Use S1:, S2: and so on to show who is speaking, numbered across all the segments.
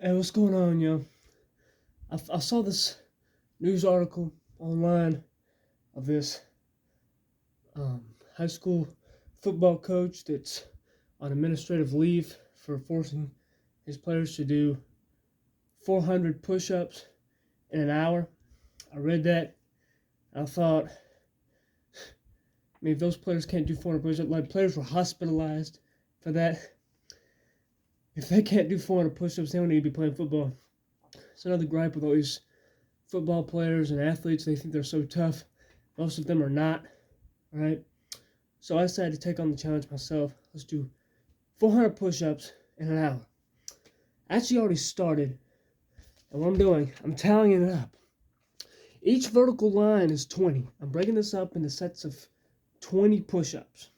S1: Hey, what's going on, yo? I saw this news article online of this high school football coach that's on administrative leave for forcing his players to do 400 push-ups in an hour. I read that. I thought, if those players can't do 400 push-ups, like players were hospitalized for that. If they can't do 400 push-ups, they don't need to be playing football. It's another gripe with all these football players and athletes. They think they're so tough. Most of them are not, right? So I decided to take on the challenge myself. Let's do 400 push-ups in an hour. I actually already started, and what I'm doing, I'm tallying it up. Each vertical line is 20. I'm breaking this up into sets of 20 push-ups.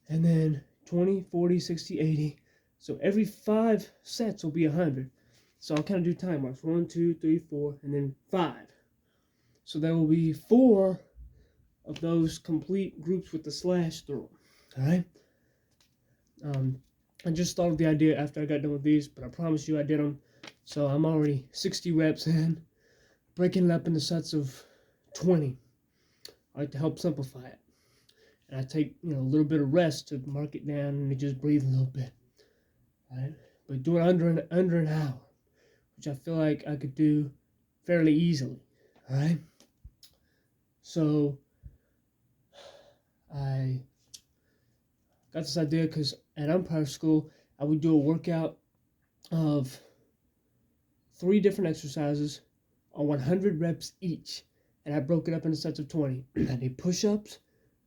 S1: And then 20, 40, 60, 80. So every 5 sets will be 100. So I'll kind of do time marks. 1, 2, 3, 4, and then 5. So there will be 4 of those complete groups with the slash through them. Alright? I just thought of the idea after I got done with these, but I promise you I did them. So I'm already 60 reps in, breaking it up into sets of 20. I like to help simplify it. And I take, a little bit of rest to mark it down and just breathe a little bit. Right? But do it under an hour, which I feel like I could do fairly easily. Alright? So I got this idea because at umpire school, I would do a workout of 3 different exercises on 100 reps each. And I broke it up into sets of 20. I did push-ups,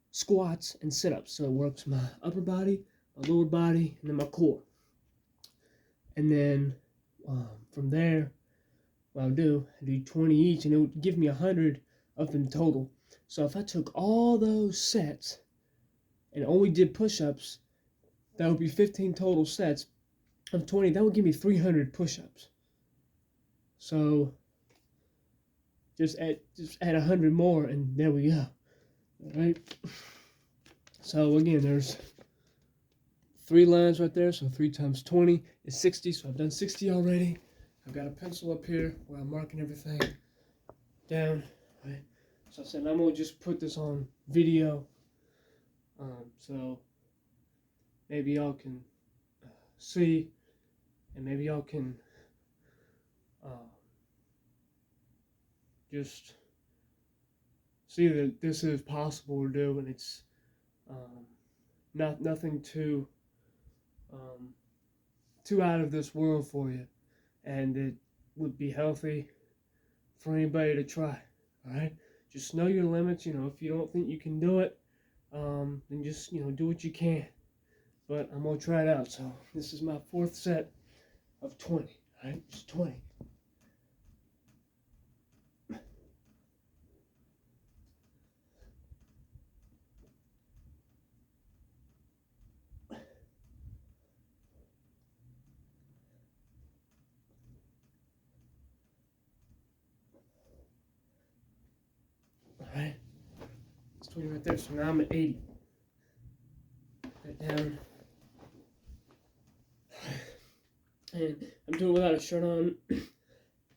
S1: squats, and sit-ups. So it works my upper body, my lower body, and then my core. And then from there, what I do 20 each, and it would give me 100 of them total. So if I took all those sets and only did push-ups, that would be 15 total sets of 20. That would give me 300 push-ups. So just add 100 more, and there we go. All right. So again, there's 3 lines right there. So 3 times 20 is 60. So I've done 60 already. I've got a pencil up here where I'm marking everything down. Right. So I said I'm gonna just put this on video. So maybe y'all can see, and maybe y'all can just see that this is possible to do, and it's nothing too out of this world for you, and it would be healthy for anybody to try. All right, just know your limits. If you don't think you can do it, then just do what you can. But I'm gonna try it out. So this is my 4th set of 20. All right, just 20. Alright, it's 20 right there, so now I'm at 80. Right down. And I'm doing it without a shirt on,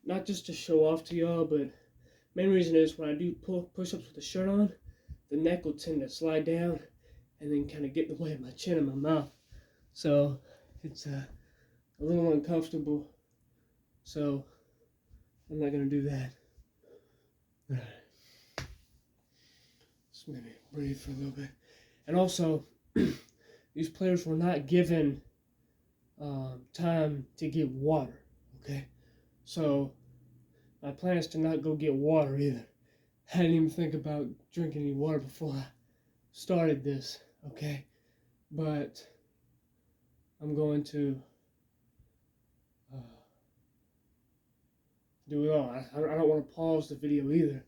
S1: not just to show off to y'all, but main reason is when I do push-ups with a shirt on, the neck will tend to slide down and then kind of get in the way of my chin and my mouth. So it's a little uncomfortable, so I'm not going to do that. Alright. Just maybe breathe for a little bit. And also, these players were not given time to get water, okay? So my plan is to not go get water either. I didn't even think about drinking any water before I started this, okay? But I'm going to do it all. I don't want to pause the video either,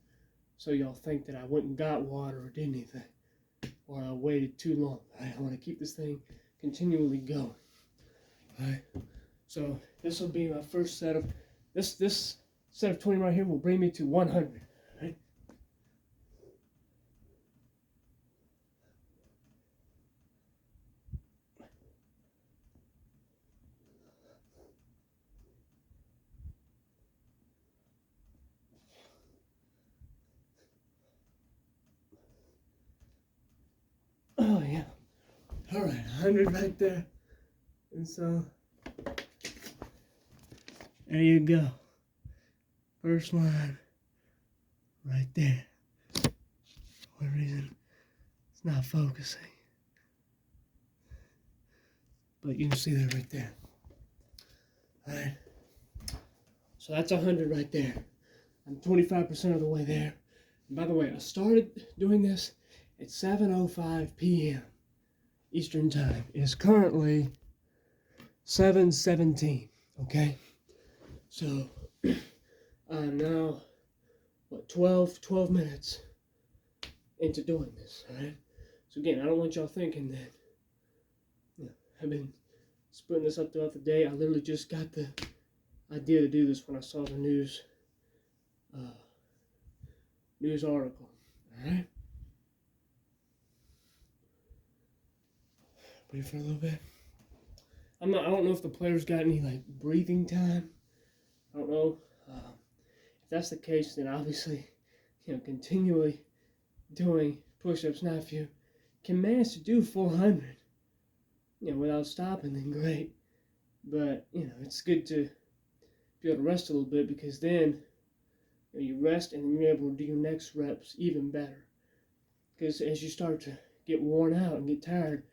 S1: so y'all think that I went and got water or did anything, or I waited too long. I want to keep this thing continually going. Alright, so this will be my first set of this set of 20 right here will bring me to 100. Right? All right, 100 right there. And so, there you go. First line, right there. For what reason it's not focusing. But you can see that right there. All right. So that's 100 right there. I'm 25% of the way there. And by the way, I started doing this at 7:05 p.m. Eastern Time. It is currently 7:17. Okay? So I'm now, 12 minutes into doing this. All right? So again, I don't want y'all thinking that I've been splitting this up throughout the day. I literally just got the idea to do this when I saw the news article. All right? Breathe for a little bit. I don't know if the players got any breathing time. I don't know. If that's the case, then obviously, continually doing push-ups. Now, if you can manage to do 400, without stopping, then great. But it's good to be able to rest a little bit, because then you rest and you're able to do your next reps even better. Because as you start to get worn out and get tired,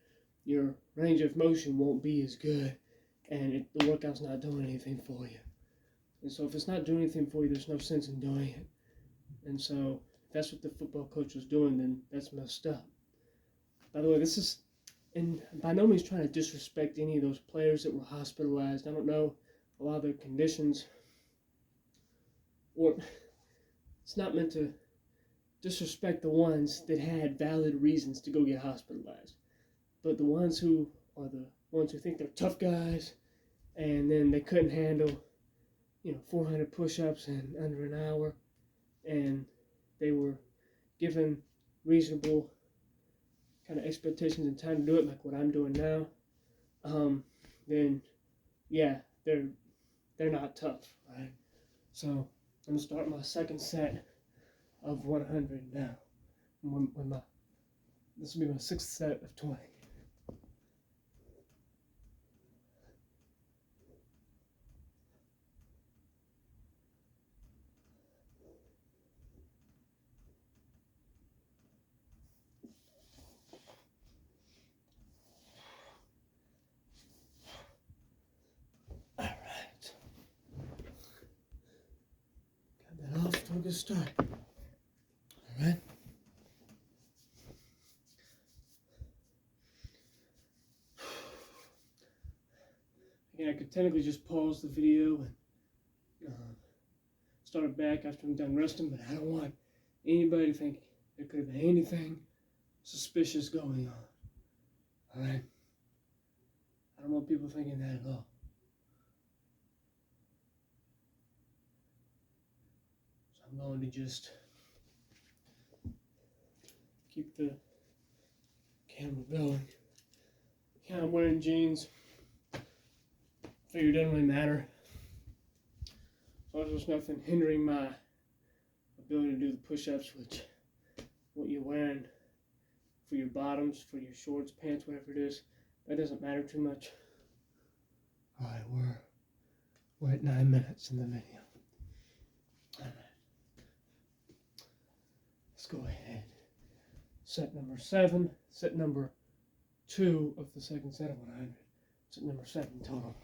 S1: your range of motion won't be as good, and the workout's not doing anything for you. And so if it's not doing anything for you, there's no sense in doing it. And so if that's what the football coach was doing, then that's messed up. By the way, this is, and by no means trying to disrespect any of those players that were hospitalized. I don't know a lot of their conditions, or it's not meant to disrespect the ones that had valid reasons to go get hospitalized. But the ones who are the ones who think they're tough guys, and then they couldn't handle 400 push-ups in under an hour, and they were given reasonable kind of expectations and time to do it, like what I'm doing now, then yeah, they're not tough, right? So I'm gonna start my second set of 100 now. This will be my sixth set of 20. Off to a good start. All right. Again, I could technically just pause the video and start it back after I'm done resting, but I don't want anybody to think there could have been anything suspicious going on. All right. I don't want people thinking that at all. So I'm going to just keep the camera going. Yeah, I'm wearing jeans. Figure it doesn't really matter. As long as there's nothing hindering my ability to do the push-ups, which what you're wearing for your bottoms, for your shorts, pants, whatever it is, that doesn't matter too much. All right, we're at 9 minutes in the video. All right. Let's go ahead. Set number 7, set number 2 of the second set of 100. Set number 7 total.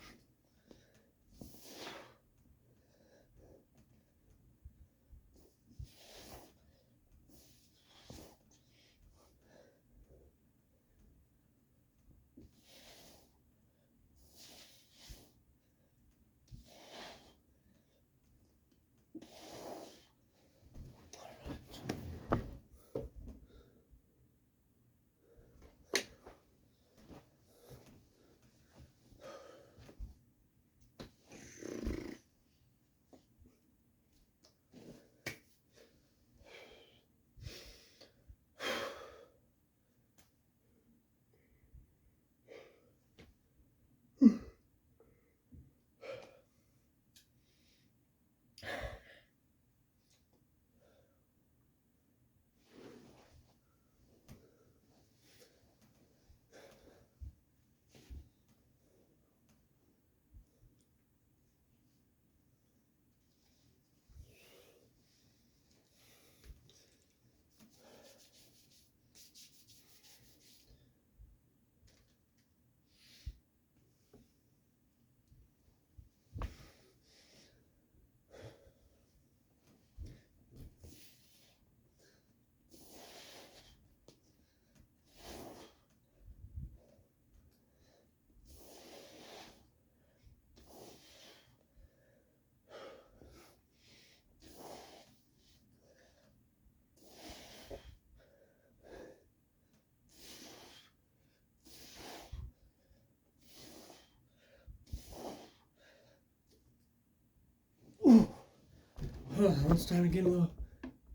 S1: It's starting to get a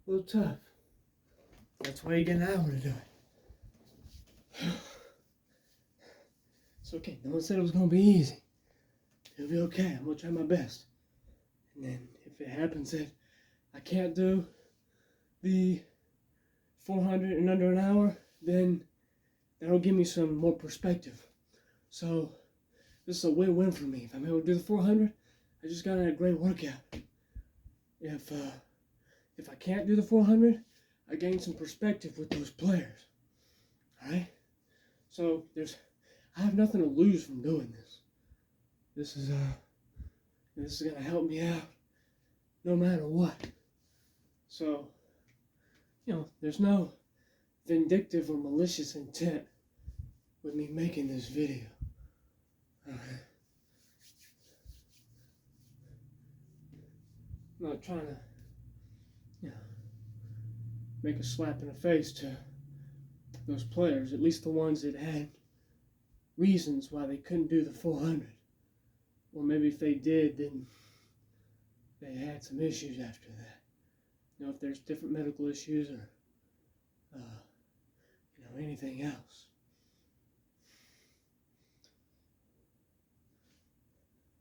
S1: little tough. That's why you get an hour to do it. It's okay. No one said it was going to be easy. It'll be okay. I'm going to try my best. And then if it happens that I can't do the 400 in under an hour, then that'll give me some more perspective. So this is a win-win for me. If I'm able to do the 400, I just got in a great workout. If I can't do the 400, I gain some perspective with those players. All right? So I have nothing to lose from doing this. This is gonna help me out no matter what. So, there's no vindictive or malicious intent with me making this video. All right? I'm not trying to, make a slap in the face to those players, at least the ones that had reasons why they couldn't do the 400. Or maybe if they did, then they had some issues after that. If there's different medical issues or, anything else.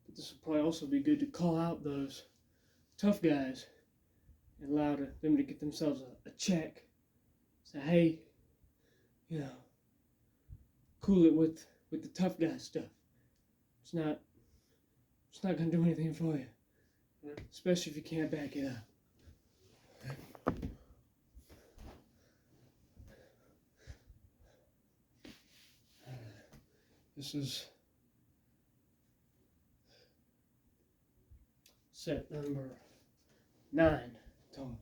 S1: But this will probably also be good to call out those tough guys and allow them to get themselves a check. Say, hey, cool it with the tough guy stuff. It's not gonna do anything for you, especially if you can't back it up. This is set number 9 total.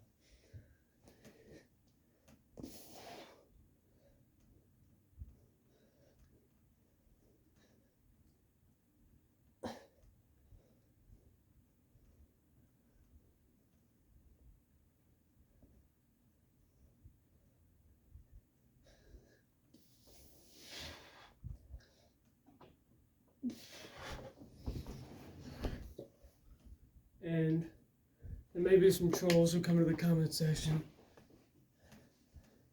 S1: And there may be some trolls who come to the comment section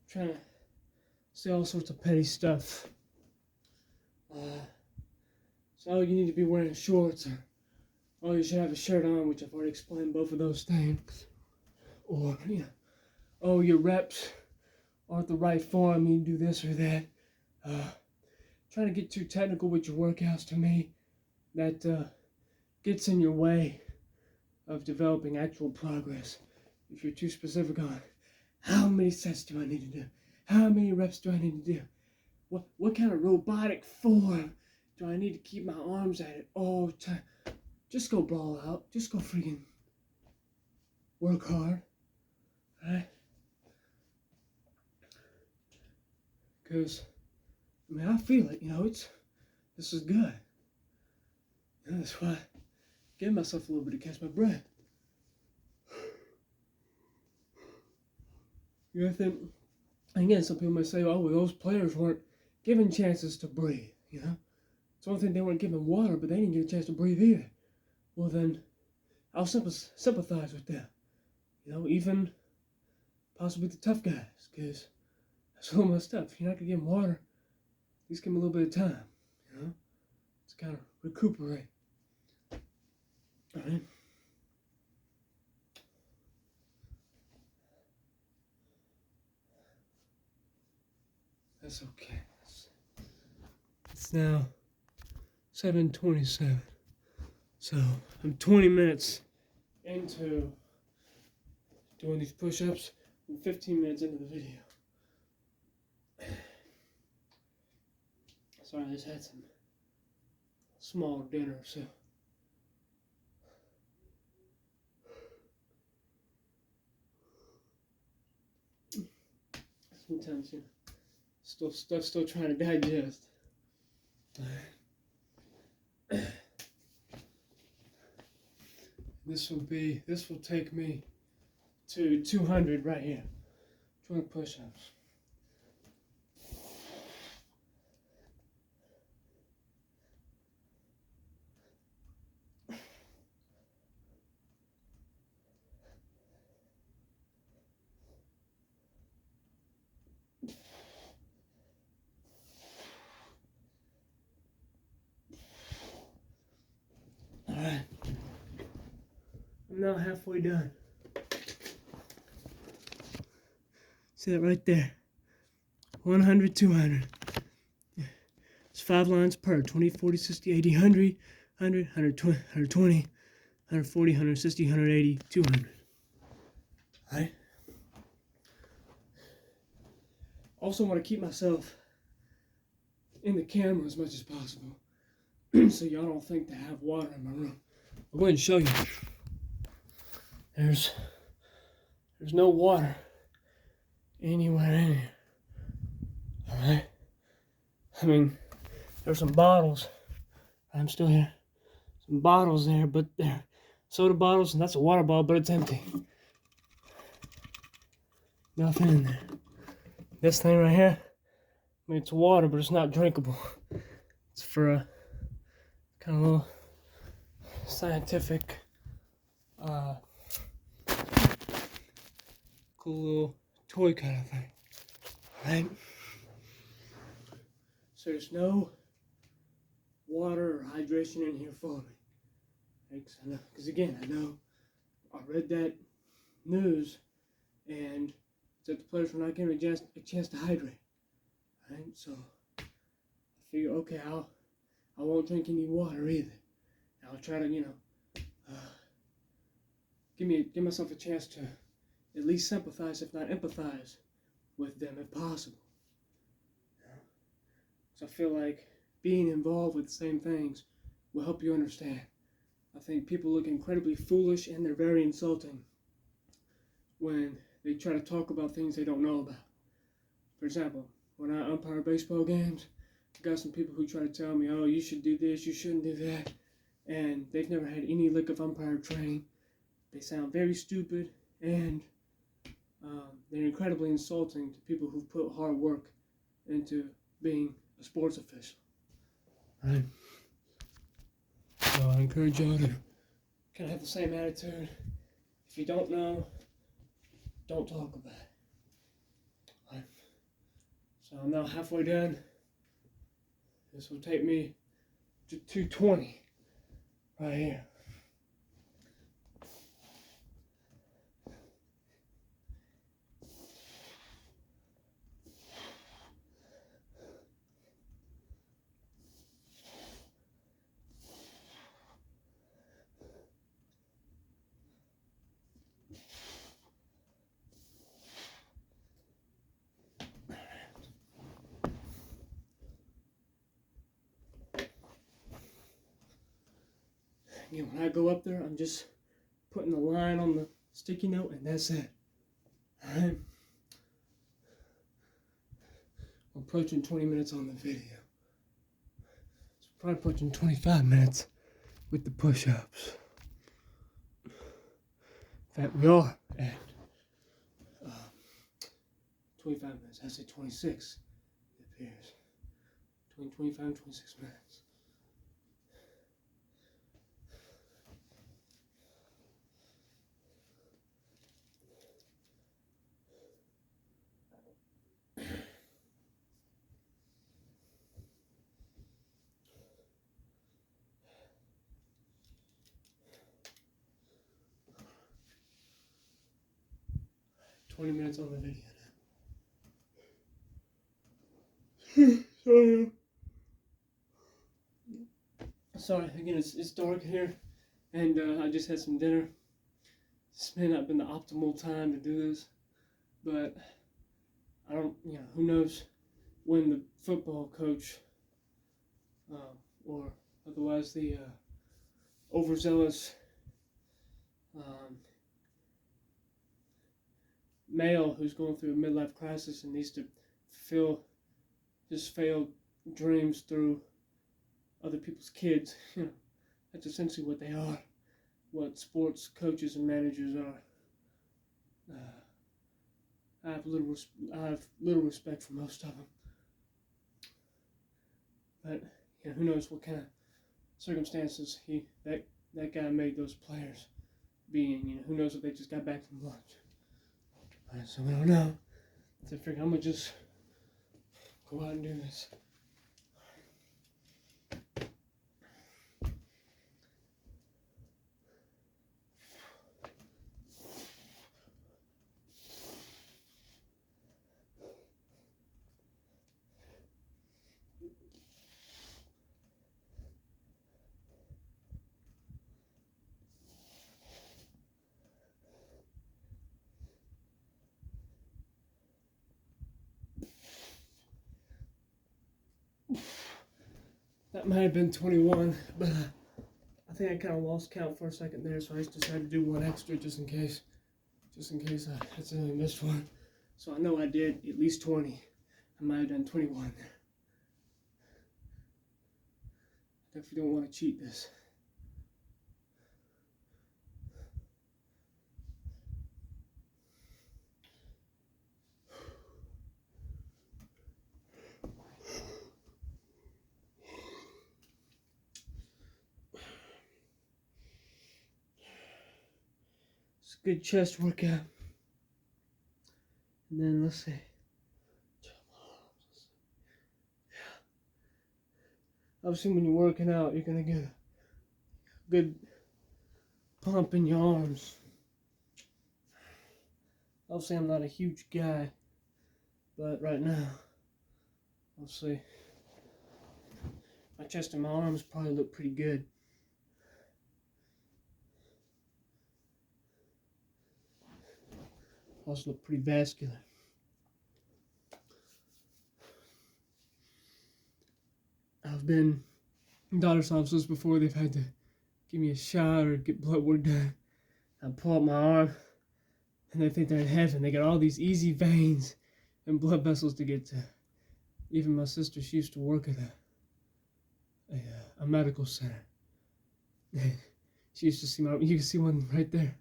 S1: trying to say all sorts of petty stuff. So you need to be wearing shorts, or you should have a shirt on, which I've already explained both of those things. Or, your reps aren't the right form, you do this or that. Trying to get too technical with your workouts, to me, that gets in your way of developing actual progress. If you're too specific on how many sets do I need to do, how many reps do I need to do, what kind of robotic form do I need to keep my arms at it all the time? Just go ball out. Just go freaking work hard, right? Because I feel it. This is good. That's why I gave myself a little bit to catch my breath. And again, some people might say, oh, well, those players weren't given chances to breathe, It's one thing they weren't given water, but they didn't get a chance to breathe either. Well, then, I'll sympathize with them. Even possibly the tough guys, because that's all my stuff. If you're not going to give them water, at least give them a little bit of time, to kind of recuperate. All right? That's okay. It's now 7:27. So I'm 20 minutes into doing these push-ups and 15 minutes into the video. Sorry, I just had some small dinner, so sometimes still trying to digest. This will take me to 200 right here. 200 push-ups. I'm now halfway done. See that right there? 100, 200. It's 5 lines per. 20, 40, 60, 80, 100, 100, 120, 140, 160, 180, 200. Alright? Also want to keep myself in the camera as much as possible. So y'all don't think to have water in my room. I'll go ahead and show you. There's no water anywhere in here. Alright? I mean, there's some bottles. I'm still here. Some bottles there, but they're soda bottles, and that's a water bottle, but it's empty. Nothing in there. This thing right here, I mean, it's water, but it's not drinkable. It's for a kind of little scientific, cool little toy kind of thing. Right? So there's no water or hydration in here for me. Because again, I read that news, and that the players were not getting a chance to hydrate. Right? So I figure, okay, I won't drink any water either. I'll try to, give myself a chance to at least sympathize, if not empathize, with them if possible. So I feel like being involved with the same things will help you understand. I think people look incredibly foolish, and they're very insulting when they try to talk about things they don't know about. For example, when I umpire baseball games, I got some people who try to tell me, oh, you should do this, you shouldn't do that, and they've never had any lick of umpire training. They sound very stupid, and they're incredibly insulting to people who've put hard work into being a sports official. Right? So I encourage y'all to kind of have the same attitude. If you don't know, don't talk about it. Right? So I'm now halfway done. This will take me to 220 right here. Again, when I go up there, I'm just putting the line on the sticky note, and that's it. Alright? I'm approaching 20 minutes on the video. So probably approaching 25 minutes with the push-ups. In fact, we are at 25 minutes. I say 26, it appears. Between 25 and 26 minutes. "20 minutes on the video now." Sorry, again, it's dark here, and I just had some dinner. This may not have been the optimal time to do this, but I don't, who knows when the football coach, or otherwise the overzealous male who's going through a midlife crisis and needs to fulfill his failed dreams through other people's kids. That's essentially what they are, what sports coaches and managers are. I have little respect for most of them, but who knows what kind of circumstances that guy made those players be in. Who knows if they just got back from lunch. Right, so we don't know. So I figure I'm gonna just go out and do this. might have been 21, but I think I kind of lost count for a second there, so I just decided to do one extra just in case I accidentally missed one. So I know I did at least 20. I might have done 21. Definitely don't want to cheat this. It's a good chest workout. And then let's see. Obviously, when you're working out, you're gonna get a good pump in your arms. Obviously, I'm not a huge guy, but right now, I'll see. My chest and my arms probably look pretty good. Also look pretty vascular. I've been in doctor's offices before. They've had to give me a shot or get blood work done. I pull up my arm, and they think they're in heaven. They got all these easy veins and blood vessels to get to. Even my sister, she used to work at a medical center. She used to see my, you can see one right there.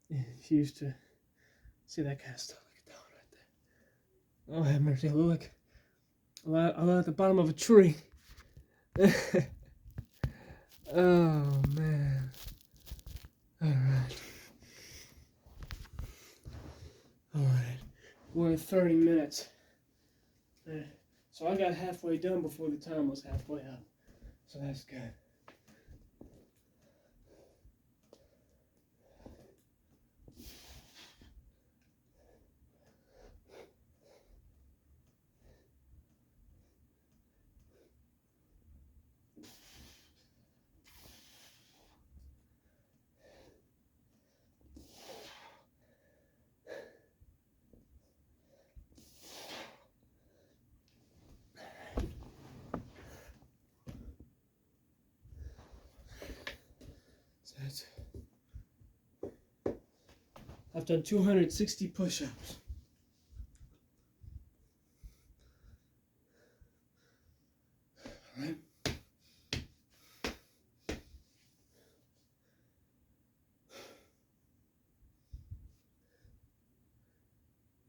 S1: Yeah, she used to see that kind of stuff. Look at that one right there. Oh, have mercy. I look at the bottom of a tree. Oh, man. Alright. We're at 30 minutes. So I got halfway done before the time was halfway up. So that's good. I've done 260 push-ups. All right.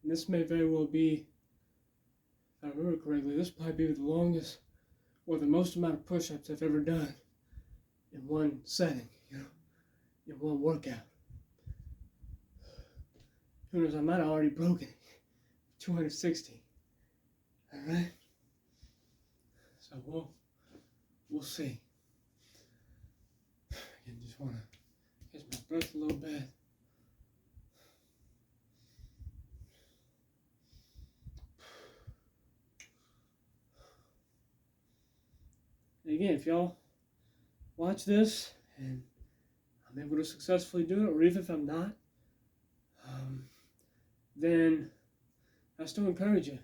S1: And this may very well be, if I remember correctly, this might be the longest or the most amount of push-ups I've ever done in one setting, in one workout. Who knows, I might have already broken it. 260. Alright? So we'll see. Again, just want to catch my breath a little bit. And again, if y'all watch this and I'm able to successfully do it, or even if I'm not, then I still encourage you.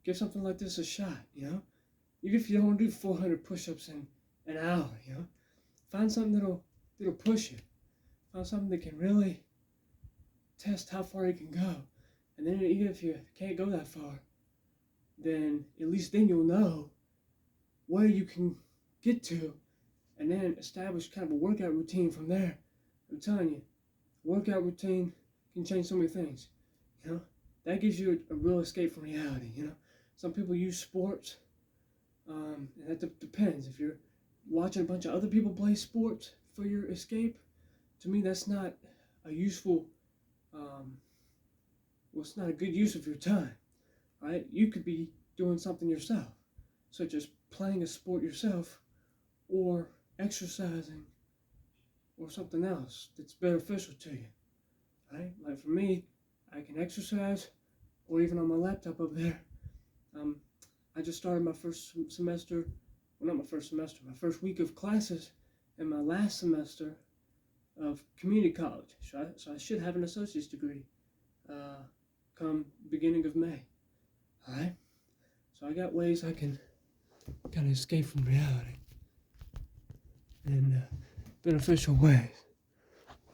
S1: Give something like this a shot, Even if you don't want to do 400 push-ups in an hour, Find something that'll push you. Find something that can really test how far you can go. And then even if you can't go that far, then at least then you'll know where you can get to, and then establish kind of a workout routine from there. I'm telling you, workout routine can change so many things. That gives you a real escape from reality. Some people use sports, and that depends. If you're watching a bunch of other people play sports for your escape, to me that's not a useful, it's not a good use of your time, right? You could be doing something yourself, such as playing a sport yourself, or exercising, or something else that's beneficial to you, right? Like for me, I can exercise, or even on my laptop up there. I just started my first semester, well, not my first semester, my first week of classes in my last semester of community college. So I should have an associate's degree come beginning of May. All right? So I got ways I can kind of escape from reality in beneficial ways.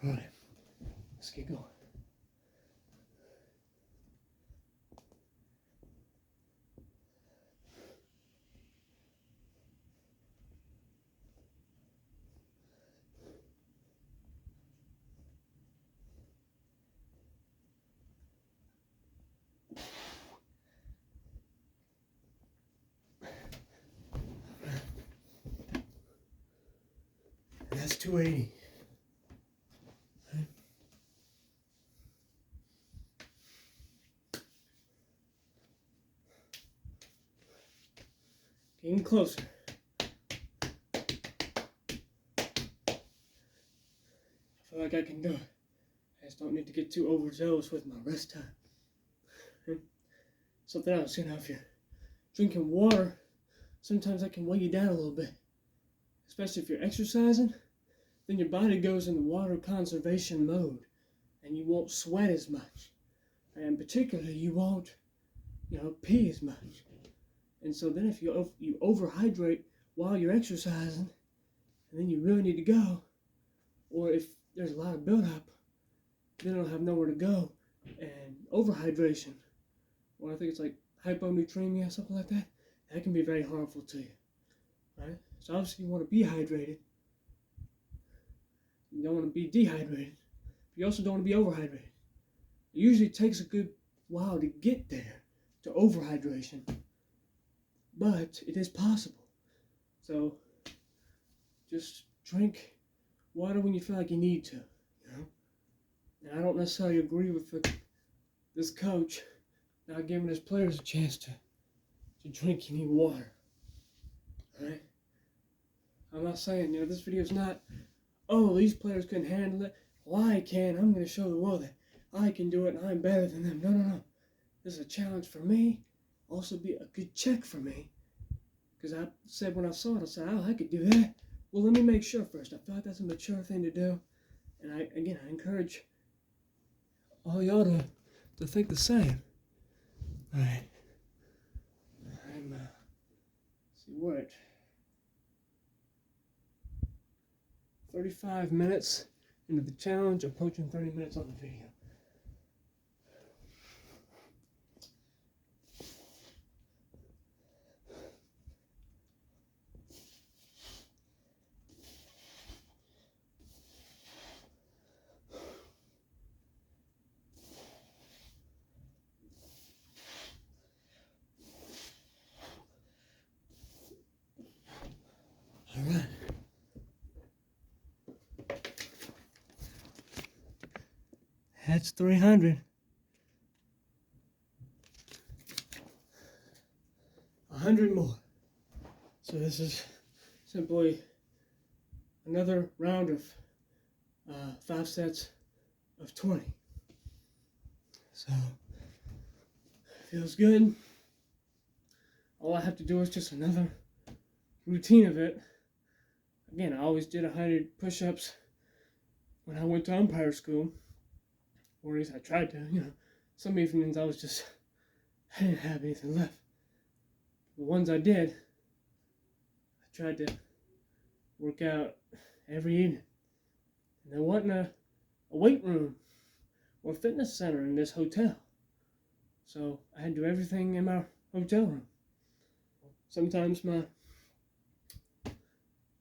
S1: All right, let's get going. That's 280. Right. Getting closer. I feel like I can do it. I just don't need to get too overzealous with my rest time. Right. Something else, if you're drinking water, sometimes that can weigh you down a little bit. Especially if you're exercising, then your body goes into water conservation mode and you won't sweat as much. And particularly, you won't, pee as much. And so then if you overhydrate while you're exercising, and then you really need to go, or if there's a lot of buildup, then it'll have nowhere to go, and overhydration, or I think it's like hyponatremia, something like that, that can be very harmful to you, right? So obviously you want to be hydrated. You don't want to be dehydrated. But you also don't want to be overhydrated. It usually takes a good while to get there, to overhydration, but it is possible. So just drink water when you feel like you need to, And I don't necessarily agree with this coach not giving his players a chance to drink any water. Alright? I'm not saying, this video is not, oh, these players couldn't handle it. Well, I can. I'm going to show the world that I can do it and I'm better than them. No. This is a challenge for me. Also be a good check for me. Because I said when I saw it, I said, oh, I could do that. Well, let me make sure first. I feel like that's a mature thing to do. And I encourage all y'all to think the same. All right. See, we're at 35 minutes into the challenge, approaching 30 minutes on the video. All right. That's 300. 100 more. So this is simply another round of 5 sets of 20. So feels good. All I have to do is just another routine of it. Again, I always did 100 push-ups when I went to umpire school. Or at least I tried to, Some evenings I didn't have anything left. The ones I did, I tried to work out every evening. And there wasn't a weight room or fitness center in this hotel. So I had to do everything in my hotel room. Sometimes my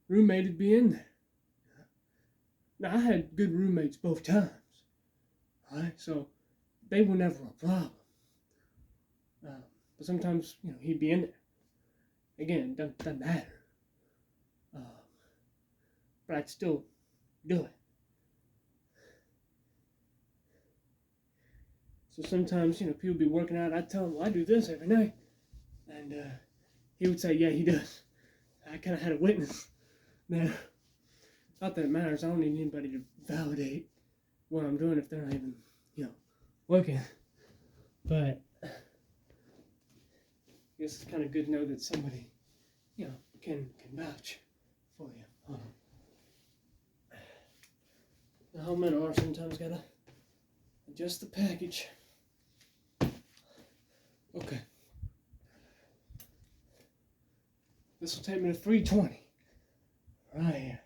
S1: roommate would be in there. Now, I had good roommates both times. Alright, so they were never a problem. But sometimes, he'd be in there. Again, it doesn't matter. But I'd still do it. So sometimes, people would be working out. I'd tell him, well, I do this every night. And he would say, yeah, he does. I kind of had a witness there. Not that it matters. I don't need anybody to validate what I'm doing if they're not even, looking. But I guess it's kind of good to know that somebody, can vouch for you. The helmet or sometimes gotta adjust the package. Okay. This will take me to 320. Right here.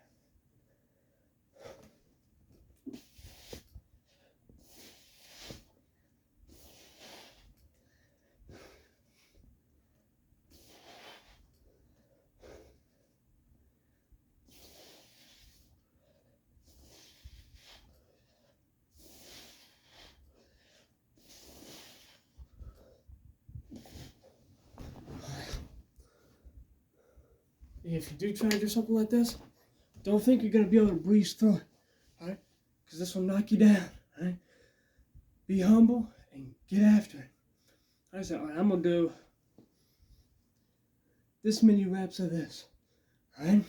S1: If you do try to do something like this, don't think you're going to be able to breeze through it, all right? Because this will knock you down, all right? Be humble and get after it. I said, all right, I'm going to do this many reps of this, all right?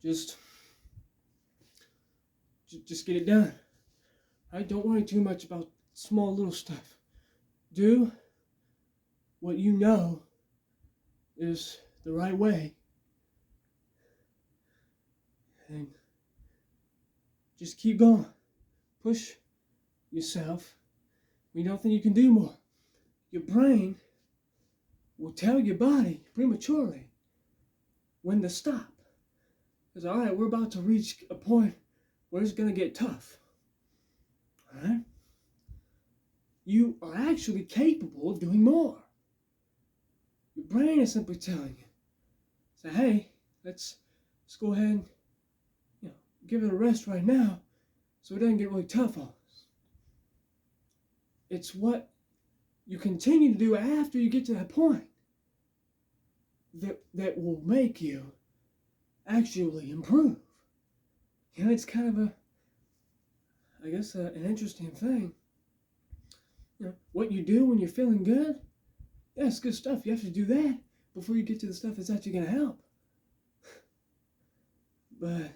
S1: Just get it done, all right? Don't worry too much about small little stuff. Do what you know is the right way, and just keep going. Push yourself when you don't think you can do more. Your brain will tell your body prematurely when to stop. Because, all right, we're about to reach a point where it's going to get tough. All right? You are actually capable of doing more. Your brain is simply telling you, say, hey, let's go ahead and give it a rest right now so it doesn't get really tough on us. It's what you continue to do after you get to that point that will make you actually improve. It's kind of an interesting thing. What you do when you're feeling good, that's good stuff. You have to do that before you get to the stuff that's actually going to help. But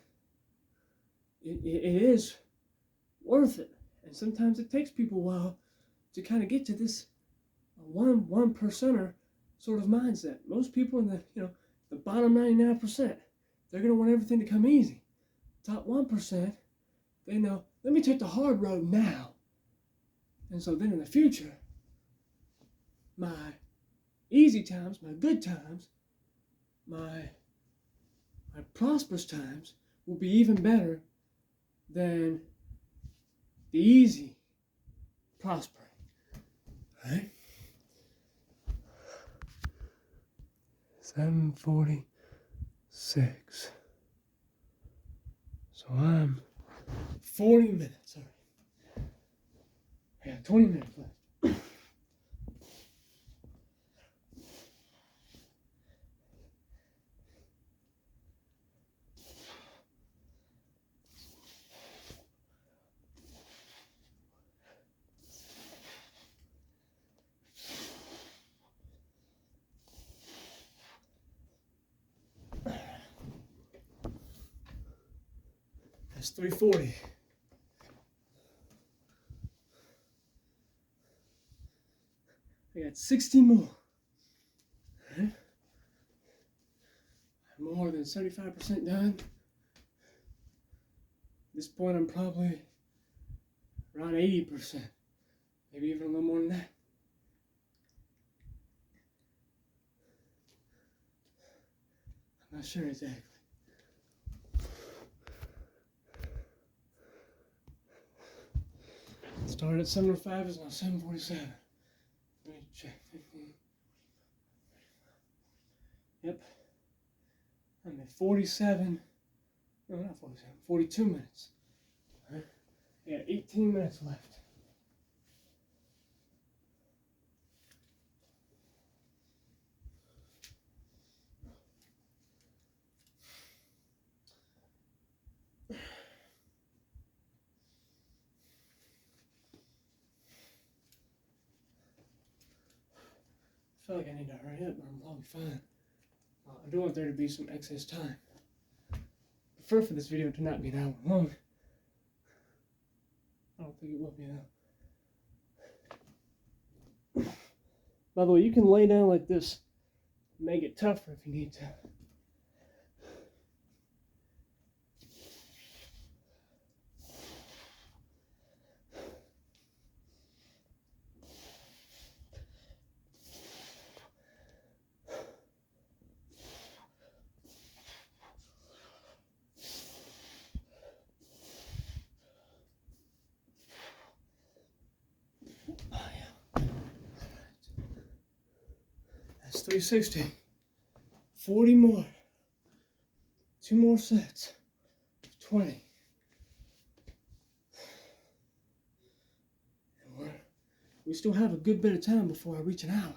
S1: it is worth it. And sometimes it takes people a while to kind of get to this one percenter sort of mindset. Most people in the bottom 99%, they're going to want everything to come easy. Top 1%, they know, let me take the hard road now. And so then in the future, my easy times, my good times, my prosperous times will be even better than the easy prospering. Right? 7:46. So I'm 40 minutes. Sorry. I got 20 minutes left. That's 340. I got 60 more. Right? I'm more than 75% done. At this point, I'm probably around 80%. Maybe even a little more than that. I'm not sure exactly. Started at 7:05, it's now 7:47. Let me check. 15. Yep. I'm at 47. No, not 47. 42 minutes. All right. I got 18 minutes left. I feel like I need to hurry up, but I'm probably fine. I do want there to be some excess time. I prefer for this video to not be an hour long. I don't think it will be though. By the way, you can lay down like this, make it tougher if you need to. 360. 40 more. 2 more sets. 20. And we still have a good bit of time before I reach an hour.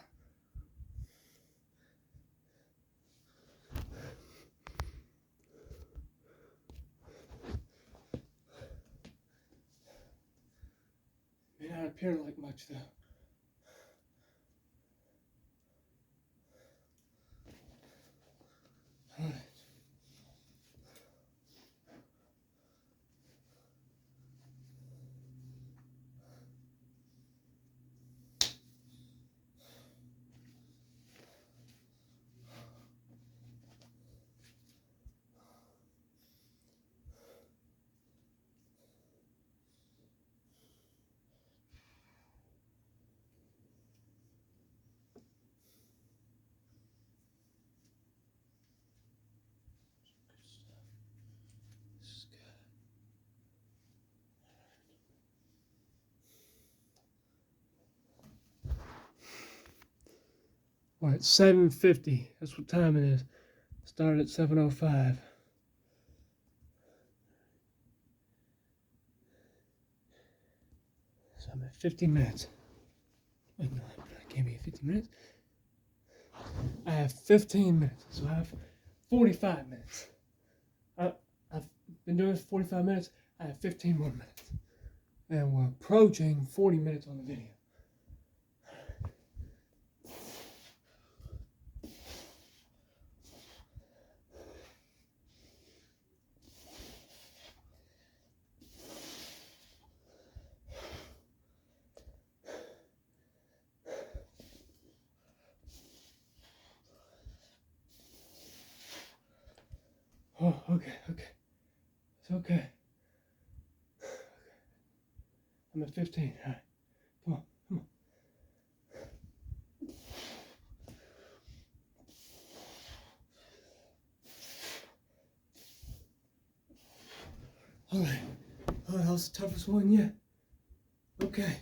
S1: May not appear like much though. All right. All right, 7:50. That's what time it is. Started at 7:05. So I'm at 15 minutes. Wait, no, I can't be at 15 minutes. I have 15 minutes, so I have 45 minutes. I've been doing this for 45 minutes. I have 15 more minutes. And we're approaching 40 minutes on the video. Oh, okay. It's okay. I'm at 15. All right. Come on. All right. Oh, that was the toughest one yet. Okay.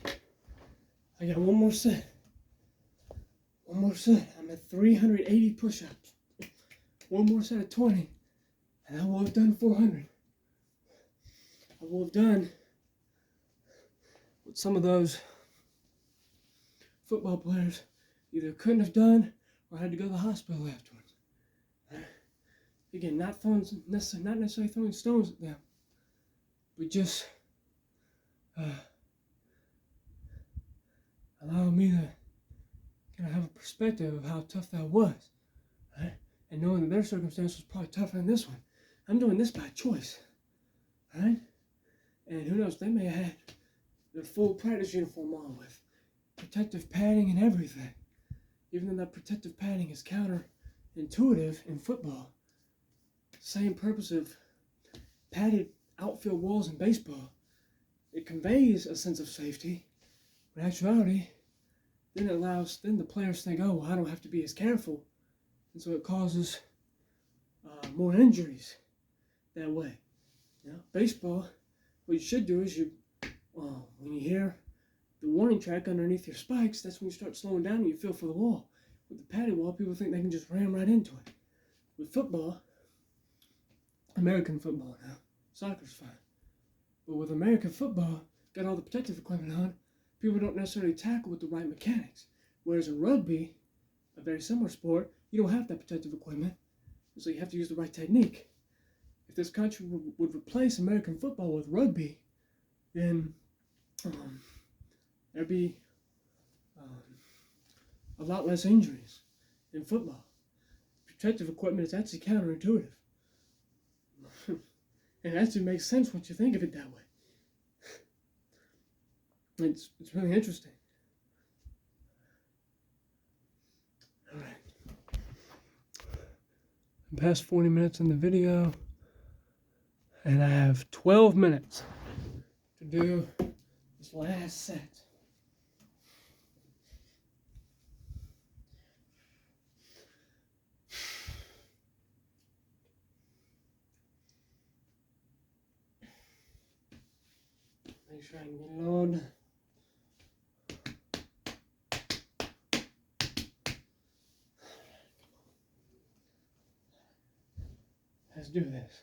S1: I got one more set. I'm at 380 push-ups. One more set of 20. And I will have done 400. I will have done what some of those football players either couldn't have done or had to go to the hospital afterwards. Again, not necessarily throwing stones at them, but just allowing me to kind of have a perspective of how tough that was. Right? And knowing that their circumstance was probably tougher than this one. I'm doing this by choice. Right? And who knows, they may have had their full practice uniform on with protective padding and everything. Even though that protective padding is counterintuitive in football. Same purpose of padded outfield walls in baseball. It conveys a sense of safety. But in actuality, then the players think, oh, well, I don't have to be as careful. And so it causes more injuries that way. You know, baseball, what you should do is when you hear the warning track underneath your spikes, that's when you start slowing down and you feel for the wall. With the padded wall, people think they can just ram right into it. With football, American football now, soccer's fine. But with American football, got all the protective equipment on, people don't necessarily tackle with the right mechanics. Whereas in rugby, a very similar sport, you don't have that protective equipment, so you have to use the right technique. If this country would replace American football with rugby, then there'd be a lot less injuries in football. Protective equipment is actually counterintuitive. And it actually makes sense once you think of it that way. It's really interesting. All right. I'm past 40 minutes in the video, and I have 12 minutes to do this last set. Make sure I can get it on. Let's do this.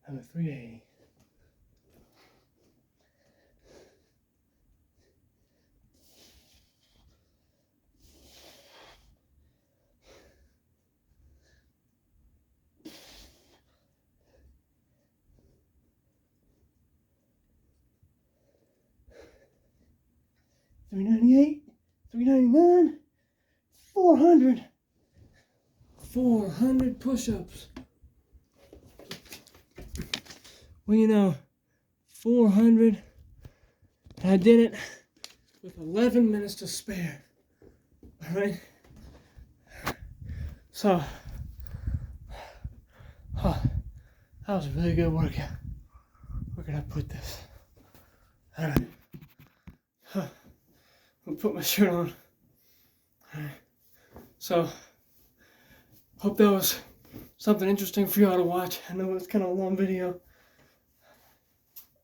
S1: I'm at 380. $398, $399, 400. 400 push-ups. Well, you know, 400. And I did it with 11 minutes to spare. All right. So, that was a really good workout. Where can I put this? All right. I'll put my shirt on. All right. So, hope that was something interesting for y'all to watch. I know it's kind of a long video,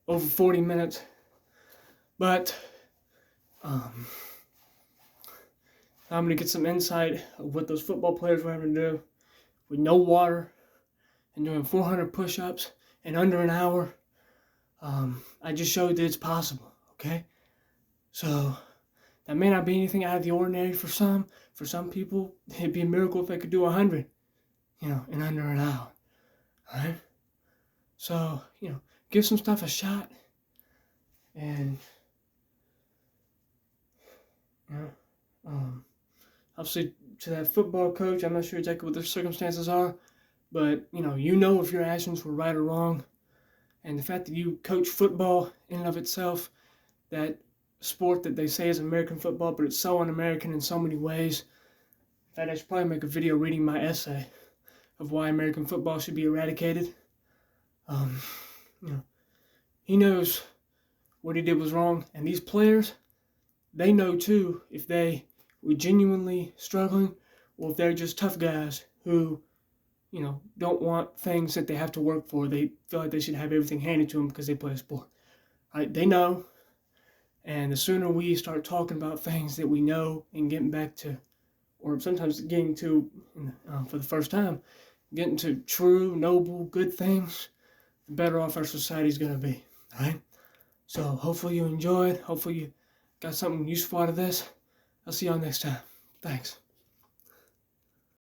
S1: over 40 minutes, but I'm gonna get some insight of what those football players were having to do with no water and doing 400 push-ups in under an hour. I just showed that it's possible. Okay, so that may not be anything out of the ordinary for some. For some people, it'd be a miracle if they could do 100, in under an hour. All right. So, give some stuff a shot, and obviously to that football coach, I'm not sure exactly what the circumstances are, but if your actions were right or wrong, and the fact that you coach football in and of itself, that sport that they say is American football, but it's so un-American in so many ways. In fact, I should probably make a video reading my essay of why American football should be eradicated. He knows what he did was wrong, and these players, they know too if they were genuinely struggling or if they're just tough guys who, don't want things that they have to work for. They feel like they should have everything handed to them because they play a sport. Right? They know. And the sooner we start talking about things that we know and getting back to, or sometimes getting to, for the first time, getting to true, noble, good things, the better off our society is going to be. All right? So hopefully you enjoyed. Hopefully you got something useful out of this. I'll see y'all next time. Thanks.